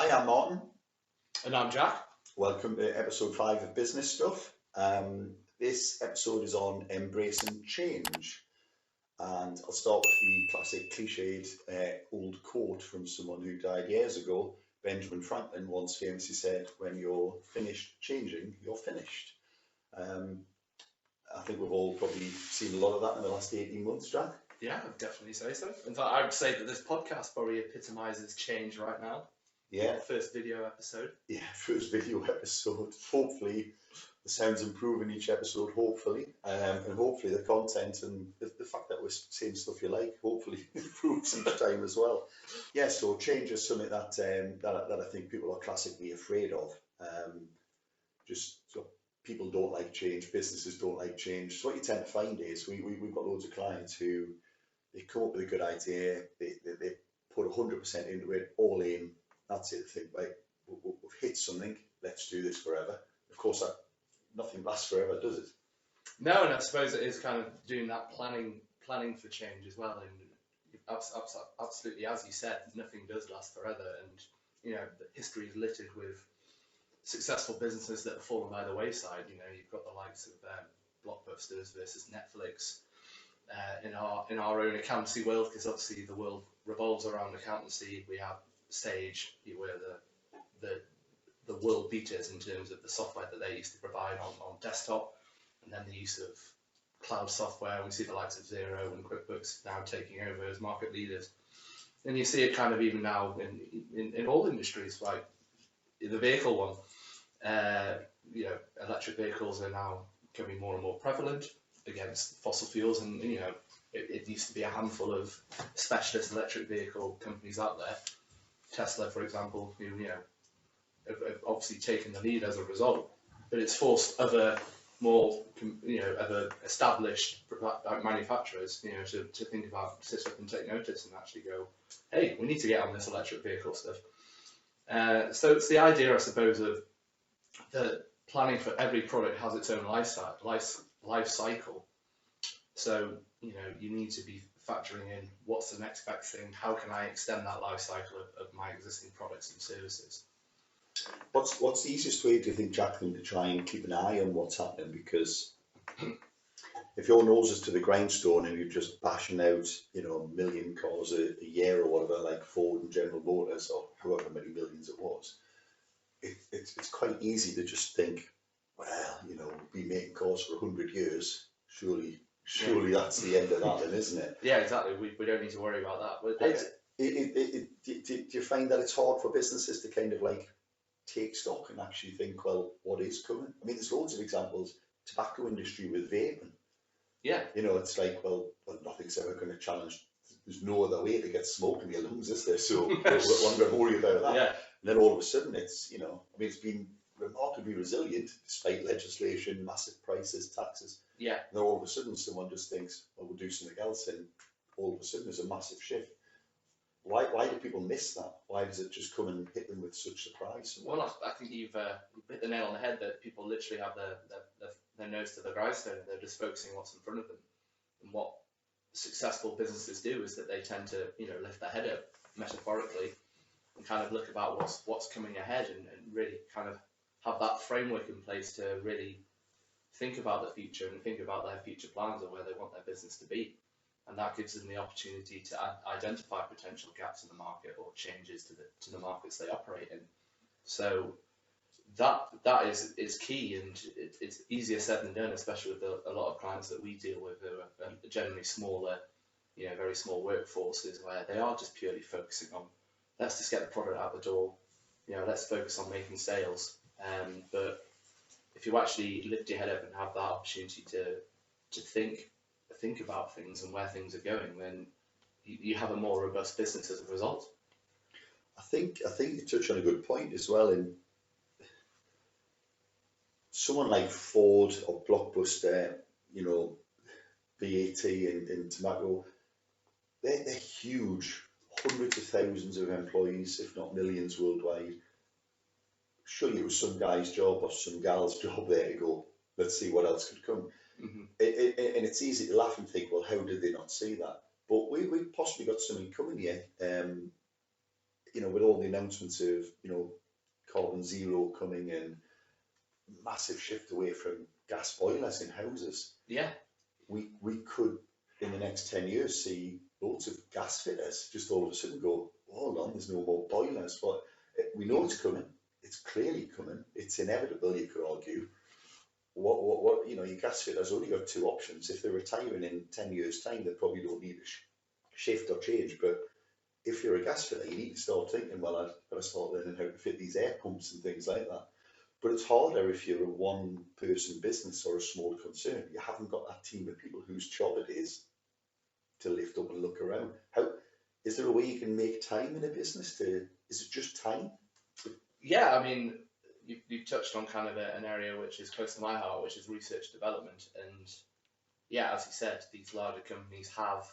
Hi, I'm Martin. And I'm Jack. Welcome to episode 5 of Business Stuff. This episode is on embracing change. And I'll start with the classic cliched old quote from someone who died years ago. Benjamin Franklin once famously said, "When you're finished changing, you're finished." Um, I think we've all probably seen a lot of that in the last 18 months, Jack. Yeah, I'd definitely say so. In fact, I would say that this podcast probably epitomizes change right now. Yeah. Our first video episode. Yeah, first video episode. Hopefully the sound's improving each episode, hopefully. And hopefully the content and the fact that we're saying stuff you like, hopefully improves each time as well. Yeah, so change is something that that I think people are classically afraid of. Just so people don't like change, businesses don't like change. So what you tend to find is we've got loads of clients who they come up with a good idea, they put 100% into it, all in. That's it. Think, right, we've hit something. Let's do this forever. Of course, nothing lasts forever, does it? No, and I suppose it is kind of doing that planning for change as well. And absolutely, as you said, nothing does last forever. And history is littered with successful businesses that have fallen by the wayside. You've got the likes of Blockbusters versus Netflix. In our own accountancy world, because obviously the world revolves around accountancy, we have Sage, who were the world beaters in terms of the software that they used to provide on desktop, and then the use of cloud software. We see the likes of Xero and QuickBooks now taking over as market leaders, and you see it kind of even now in all industries, like the vehicle one. Electric vehicles are now becoming more and more prevalent against fossil fuels, and it used to be a handful of specialist electric vehicle companies out there. Tesla, for example, who have obviously taken the lead as a result, but it's forced other more other established manufacturers to think about, sit up and take notice and actually go, hey, we need to get on this electric vehicle stuff. So it's the idea, I suppose, of the planning for every product has its own life cycle. So you need to be factoring in what's the next best thing, how can I extend that life cycle of my existing products and services. What's the easiest way, do you think, Jack, to try and keep an eye on what's happening? Because if your nose is to the grindstone and you're just bashing out, a million cars a year or whatever, like Ford and General Motors or however many millions it was, it's quite easy to just think, well, we've been making cars for 100 years, surely that's the end of that then, isn't it? Yeah, exactly. We don't need to worry about that. But do you find that it's hard for businesses to kind of like take stock and actually think, well, what is coming? I mean, there's loads of examples. Tobacco industry with vaping. Yeah. It's like, well, nothing's ever going to challenge. There's no other way to get smoke in your lungs, is there? So we're going to worry about that. Yeah. And then all of a sudden, it's it's been remarkably resilient despite legislation, massive prices, taxes. Yeah. And then all of a sudden, someone just thinks, well, we'll do something else, and all of a sudden, there's a massive shift. Why do people miss that? Why does it just come and hit them with such surprise? Well, I think you've hit the nail on the head that people literally have their nose to the grindstone. They're just focusing what's in front of them. And what successful businesses do is that they tend to lift their head up metaphorically and kind of look about what's coming ahead and really kind of have that framework in place to really think about the future and think about their future plans or where they want their business to be. And that gives them the opportunity to identify potential gaps in the market or changes to the markets they operate in. So that is key, and it's easier said than done, especially with a lot of clients that we deal with who are generally smaller, very small workforces, where they are just purely focusing on, let's just get the product out the door, let's focus on making sales. But if you actually lift your head up and have that opportunity to think about things and where things are going, then you have a more robust business as a result. I think you touch on a good point as well. In someone like Ford or Blockbuster, VAT and tobacco, they're huge, hundreds of thousands of employees, if not millions worldwide. Surely it was some guy's job or some gal's job there to go, let's see what else could come. Mm-hmm. And it's easy to laugh and think, well, how did they not see that? But we possibly got something coming here. with all the announcements of, carbon zero coming in, massive shift away from gas boilers in houses, Yeah, we could, in the next 10 years, see loads of gas fitters just all of a sudden go, hold on, there's no more boilers. But we know it's coming. It's clearly coming. It's inevitable, you could argue. Your gas fitters only got two options. If they're retiring in 10 years' time, they probably don't need a shift or change. But if you're a gas fitter, you need to start thinking, well, I've got to start learning how to fit these air pumps and things like that. But it's harder if you're a one person business or a small concern. You haven't got that team of people whose job it is to lift up and look around. How is there a way you can make time in a business is it just time? yeah. I mean, you've touched on kind of an area which is close to my heart, which is research development. And yeah, as you said, these larger companies have,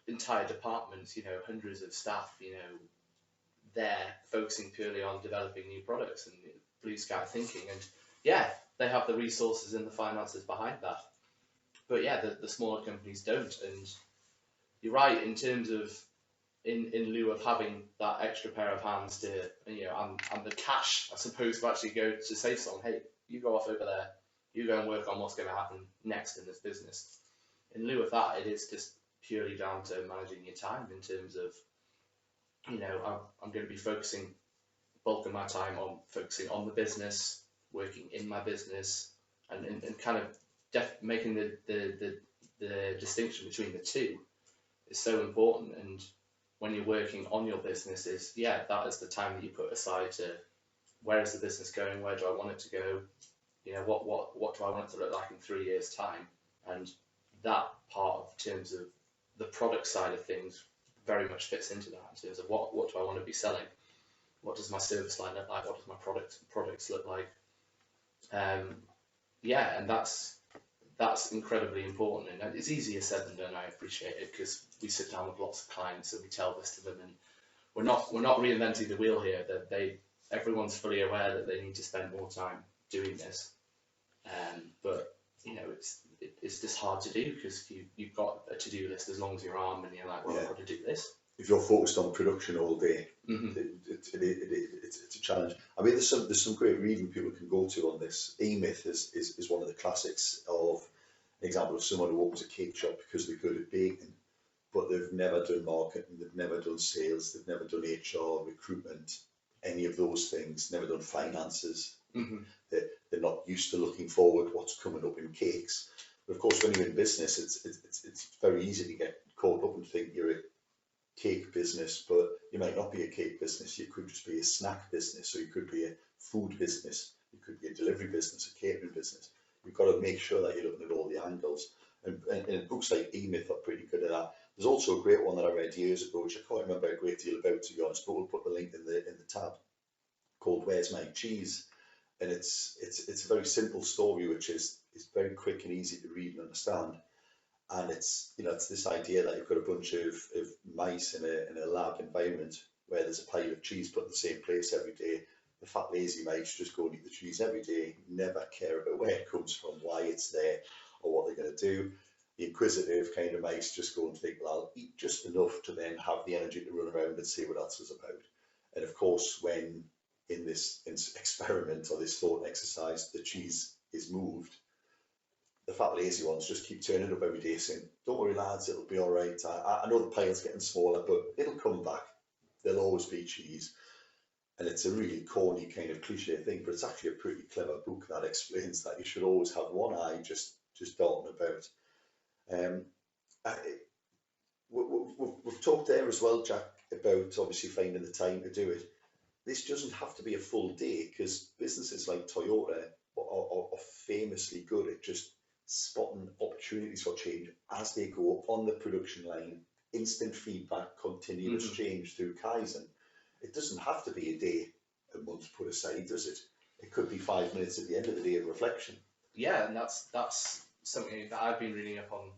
entire departments, hundreds of staff, they're focusing purely on developing new products and blue sky thinking. And yeah, they have the resources and the finances behind that. But yeah, the smaller companies don't. And you're right in terms of in lieu of having that extra pair of hands to, and the cash, I suppose, to actually go to say to someone, hey, you go off over there, you go and work on what's going to happen next in this business. In lieu of that, it is just purely down to managing your time in terms of, I'm going to be focusing bulk of my time on focusing on the business, working in my business, and kind of making the distinction between the two is so important. And when you're working on your business, that is the time that you put aside to, where is the business going, where do I want it to go, what do I want it to look like in 3 years' time. And that part of terms of the product side of things very much fits into that in terms of what do I want to be selling, what does my service line look like, what does my products look like. And that's incredibly important, and it's easier said than done. I appreciate it, because we sit down with lots of clients and we tell this to them, and we're not reinventing the wheel here. That everyone's fully aware that they need to spend more time doing this, but it's just hard to do, because you've got a to-do list as long as your arm, and you're like, well, I've got to do this. If you're focused on production all day, it's a challenge. I mean, there's some great reading people can go to on this. E-Myth is one of the classics of an example of someone who opens a cake shop because they're good at baking, but they've never done marketing, they've never done sales, they've never done HR, recruitment, any of those things, never done finances. They're not used to looking forward what's coming up in cakes. But of course, when you're in business, it's very easy to get caught up and think you're a cake business, but you might not be a cake business. You could just be a snack business, or you could be a food business, you could be a delivery business, a catering business. You've got to make sure that you're looking at all the angles, and books like E-Myth are pretty good at that. There's also a great one that I read years ago, which I can't remember a great deal about, to be honest, but we'll put the link in the tab, called Where's My Cheese? And it's a very simple story, which is very quick and easy to read and understand. And it's this idea that you've got a bunch of mice in a lab environment where there's a pile of cheese put in the same place every day. The fat lazy mice just go and eat the cheese every day, never care about where it comes from, why it's there, or what they're going to do. The inquisitive kind of mice just go and think, well, I'll eat just enough to then have the energy to run around and see what else is about. And of course, when in this experiment or this thought exercise, the cheese is moved, the fat lazy ones just keep turning up every day saying, don't worry lads, it'll be all right. I know the pile's getting smaller, but it'll come back. There'll always be cheese. And it's a really corny kind of cliche thing, but it's actually a pretty clever book that explains that you should always have one eye just darting about. We've talked there as well, Jack, about obviously finding the time to do it. This doesn't have to be a full day, because businesses like Toyota are famously good at just spotting opportunities for change as they go up on the production line, instant feedback, continuous change through Kaizen. It doesn't have to be a day, a month put aside, does it? It could be 5 minutes at the end of the day of reflection. Yeah, and that's something that I've been reading up on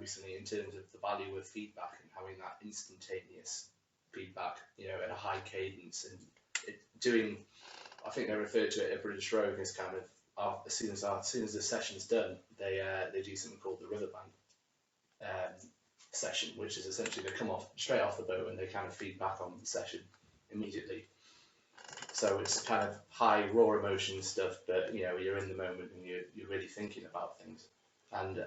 recently, in terms of the value of feedback and having that instantaneous feedback, at a high cadence, and I think they refer to it at British Rogue as kind of, as soon as the session's done, they do something called the riverbank session, which is essentially they come off straight off the boat and they kind of feed back on the session immediately. So it's kind of high raw emotion stuff, but you're in the moment and you're really thinking about things. And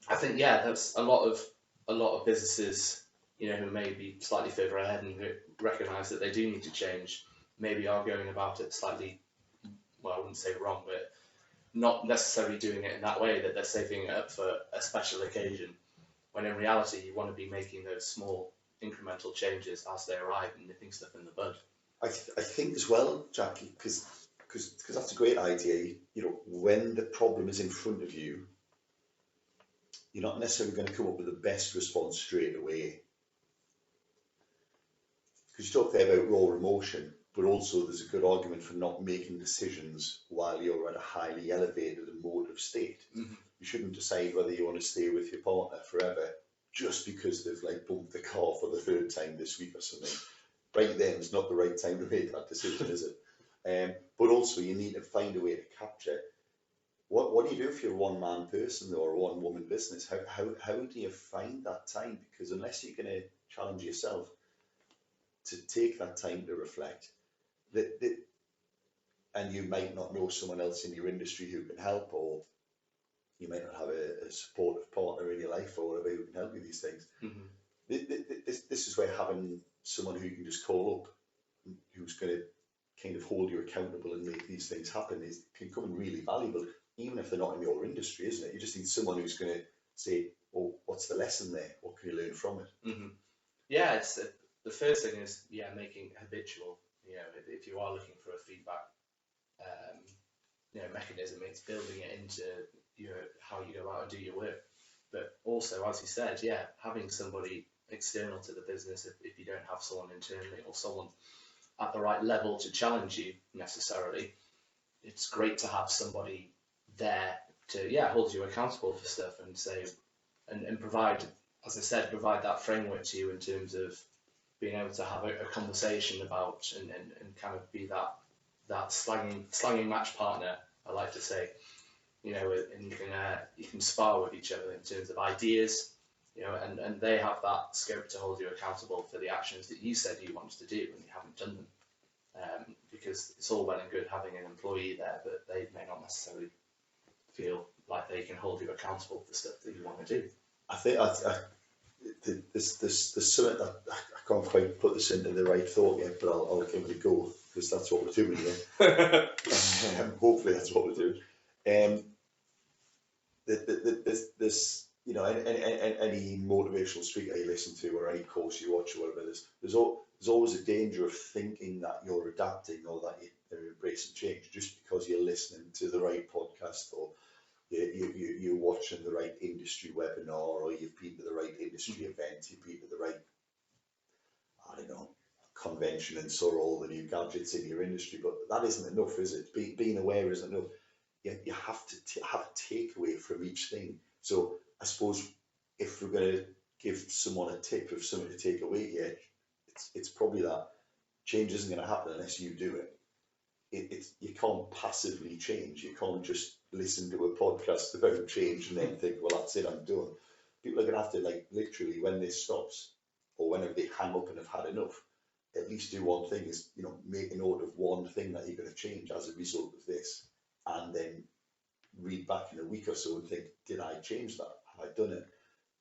I think that's a lot of businesses who may be slightly further ahead and who recognise that they do need to change, maybe are going about it slightly, well, I wouldn't say wrong, but not necessarily doing it in that way, that they're saving it up for a special occasion, when in reality you want to be making those small incremental changes as they arrive and nipping stuff in the bud. I think as well, Jackie, because that's a great idea. When the problem is in front of you, you're not necessarily going to come up with the best response straight away. Because you talk there about raw emotion, but also there's a good argument for not making decisions while you're at a highly elevated emotive state. Mm-hmm. You shouldn't decide whether you want to stay with your partner forever just because they've bumped the car for the 3rd time this week or something. Right then, it's not the right time to make that decision, is it? But also you need to find a way to capture what do you do if you're a one-man person or a one-woman business? How do you find that time? Because unless you're going to challenge yourself to take that time to reflect, and you might not know someone else in your industry who can help, or you might not have a supportive partner in your life or whatever who can help you with these things. Mm-hmm. This is where having someone who you can just call up, who's going to kind of hold you accountable and make these things happen, can come really valuable, even if they're not in your industry, isn't it? You just need someone who's going to say, "Oh, what's the lesson there? What can you learn from it?" Mm-hmm. Yeah, it's the first thing is making habitual. If you are looking for a feedback mechanism, it's building it into how you go out and do your work. But also, as you said, having somebody external to the business, if you don't have someone internally or someone at the right level to challenge you necessarily, it's great to have somebody there to hold you accountable for stuff and say and provide, as I said, provide that framework to you in terms of being able to have a conversation about and kind of be that slanging match partner, I like to say, and you can spar with each other in terms of ideas, and they have that scope to hold you accountable for the actions that you said you wanted to do and you haven't done them, because it's all well and good having an employee there, but they may not necessarily feel like they can hold you accountable for stuff that you want to do. I think there's something that I can't quite put this into the right thought yet, but I'll give it a go, because that's what we're doing here. Hopefully that's what we're doing. There's any motivational speaker you listen to or any course you watch or whatever, there's always a danger of thinking that you're adapting or that you're embracing change just because you're listening to the right podcast, or you're watching the right industry webinar, or you've been to the right industry event, you've been to the right, I don't know, convention and saw all the new gadgets in your industry. But that isn't enough, is it? Being aware isn't enough. You have to have a takeaway from each thing. So I suppose if we're going to give someone a tip of something to take away here, it's probably that change isn't going to happen unless you do it. You can't passively change. You can't just listen to a podcast about change and then think, well, that's it, I'm done. People are going to have to, literally, when this stops or whenever they hang up and have had enough, at least do one thing, is make a note of one thing that you're going to change as a result of this, and then read back in a week or so and think, did I change that? Have I done it?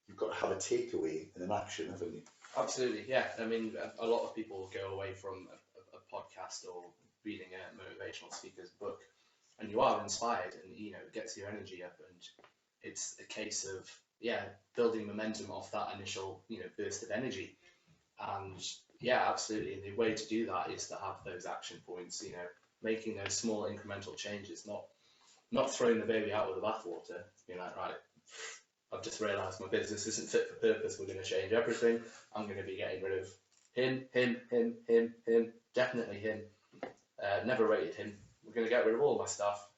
You've got to have a takeaway and an action, haven't you? Absolutely, yeah. I mean, a lot of people go away from a podcast or reading a motivational speaker's book, and you are inspired, and it gets your energy up, and it's a case of building momentum off that initial burst of energy. And absolutely, and the way to do that is to have those action points, making those small incremental changes, not throwing the baby out with the bathwater. Right, I've just realised my business isn't fit for purpose, we're going to change everything, I'm going to be getting rid of him, definitely him, never rated him, we're going to get rid of all my stuff,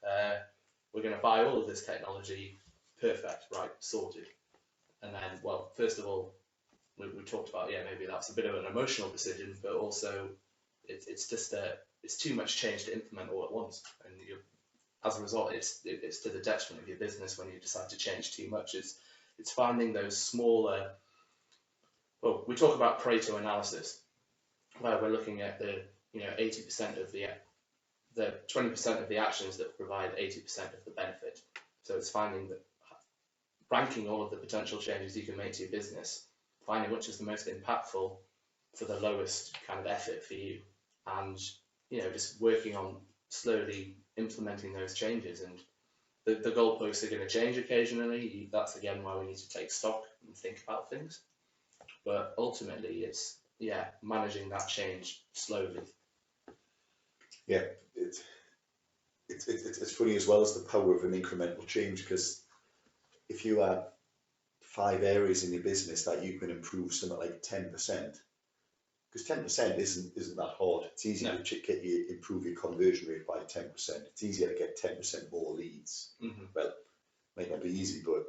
we're going to buy all of this technology, perfect, right, sorted. And then, well, first of all, we talked about, maybe that's a bit of an emotional decision, but also it's just it's too much change to implement all at once, and as a result, it's to the detriment of your business when you decide to change too much. It's finding those smaller well, we talk about Pareto analysis, where we're looking at the 80% of the 20% of the actions that provide 80% of the benefit. So it's finding that, ranking all of the potential changes you can make to your business, finding which is the most impactful for the lowest kind of effort for you, and just working on slowly implementing those changes. And the goalposts are going to change occasionally. That's again why we need to take stock and think about things. But ultimately, it's managing that change slowly. Yeah, it's funny as well as the power of an incremental change, because if you had 5 areas in your business that you can improve something like 10%, because 10% isn't that hard. It's easy to improve your conversion rate by 10%. It's easier to get 10% more leads. Well, it might not be easy, but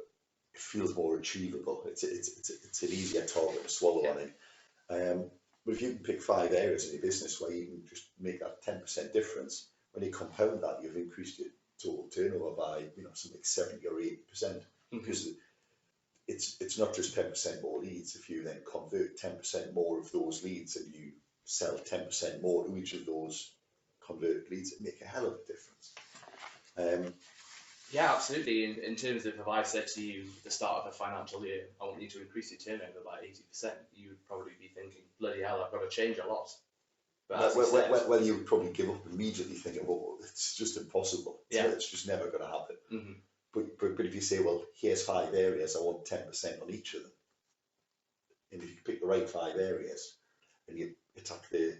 it feels more achievable. It's an easier target to swallow, I think. But if you can pick 5 areas in your business where you can just make that 10% difference, when you compound that, you've increased your total turnover by something like 70 or 80%. Because it's not just 10% more leads. If you then convert 10% more of those leads and you sell 10% more to each of those converted leads, it make a hell of a difference. Yeah, absolutely. In terms of, if I said to you at the start of a financial year, I want you to increase your turnover by 80%, you would probably be thinking, bloody hell, I've got to change a lot. But well, you would probably give up immediately, thinking, well, it's just impossible. It's just never going to happen. But if you say, well, here's 5 areas, I want 10% on each of them, and if you pick the right 5 areas and you attack the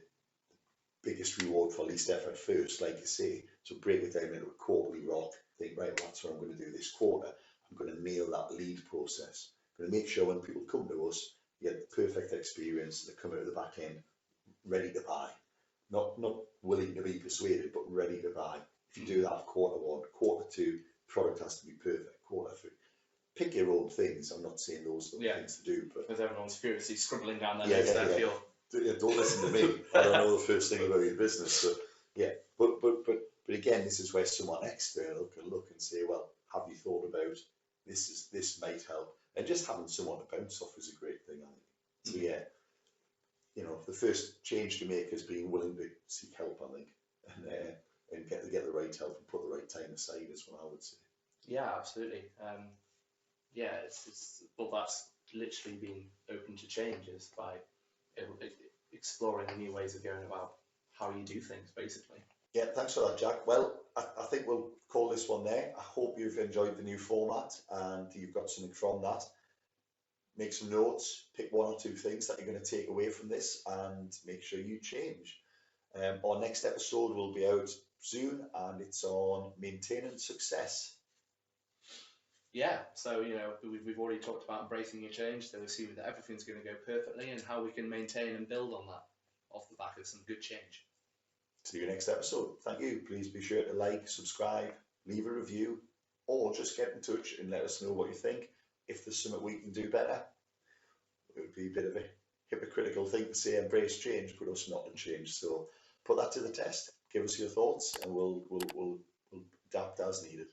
biggest reward for least effort first, like you say, so break it down into a quarterly rock, think, right, well, that's what I'm going to do this quarter. I'm going to nail that lead process. I'm going to make sure when people come to us, you get the perfect experience, they come out of the back end ready to buy, not willing to be persuaded, but ready to buy. If you do that quarter 1, quarter 2, product has to be perfect, quarter 3. Pick your own things. I'm not saying those are the things to do, but because everyone's furiously scribbling down their notes, I feel. Don't listen to me. I don't know the first thing about your business. So but again, this is where someone external can look and say, well, have you thought about this might help? And just having someone to bounce off is a great thing, I think. So the first change to make is being willing to seek help, I think, and get the right help and put the right time aside is what I would say. Yeah, absolutely. That's literally being open to changes by exploring new ways of going about how you do things, basically. Yeah, thanks for that, Jack. Well, I think we'll call this one there. I hope you've enjoyed the new format and you've got something from that. Make some notes, pick 1 or 2 things that you're going to take away from this and make sure you change. Our next episode will be out soon and it's on maintaining success. Yeah, so we've already talked about embracing your change, so assuming that everything's going to go perfectly and how we can maintain and build on that off the back of some good change. See you next episode. Thank you. Please be sure to like, subscribe, leave a review, or just get in touch and let us know what you think. If there's something we can do better, it would be a bit of a hypocritical thing to say embrace change, but us not to change. So put that to the test. Give us your thoughts, and we'll adapt as needed.